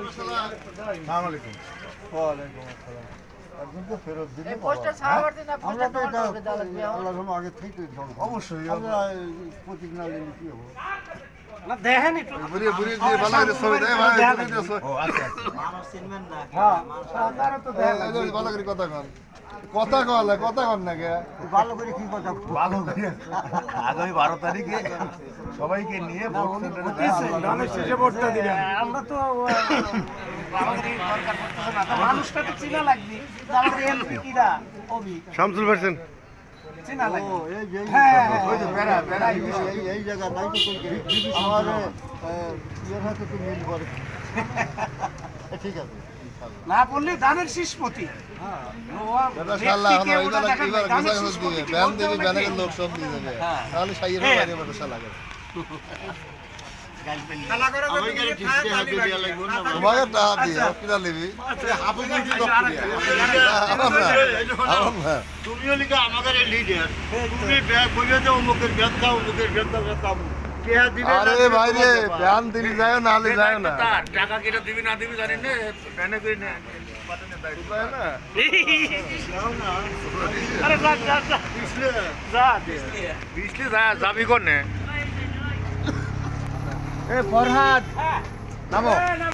আসসালামাইকুম। ওয়ালাইকুম আসসালাম। একজনকে ফেরত দিলে আমরা তো এটা আল্লাহর রহমতে আগে থেকে অবশ্যই আমরা প্রতীক না নিলে কি হবো না দেখেন একটু বুড়ি বুড়ি দিয়ে ভালো করে ছবি দেয় ভাই ছবি দিয়ে ছবি ও আচ্ছা আচ্ছা হ্যাঁ আপনারা তো দেখেন ভালো করে কথা কন না কে ভালো করে কি কথা ভালো করে আগামী 12 তারিখে সবাইকে নিয়ে ভোট সেন্টারে ধানের শেষে ভোটটা দিবেন আমরা তো আমাদের দরকার পড়তেছে না তো মানুষটা তো চিনা লাগবে আমাদের এমপি কিরা অভি শামসুল ভার্সেন চিনা ও লাগবে এই যে ওই যে বেড়া বেড়া এই জায়গা নাই তো কই আমার ইয়ের হাতে তো মিল করে ঠিক আছে ইনশাআল্লাহ না বললে ধানের শীষপতি শালা এখন ওইগুলা কিবার গোসা গোস দিবে ব্যান দিবে ব্যানের লোক সব দিয়ে দেবে তাহলে সাইয়ের বাইরে বড় শালা লাগে তোমাকে টাকা দিয়ে কিনা নিবি তুমিও লিখে আমাদের লিডার তুমি বলবে যে অমুকের ব্যাখ্যা অমুকের ব্যাখ্যা আরে ভাই রে ব্যান দিলি যায় না আলে যায় না টাকা কিটা দিবি না দিবি জানি না ব্যানে করে না আরে যা যা যা যা বিশলে যাবি কোনে এ ফরহাদ নামো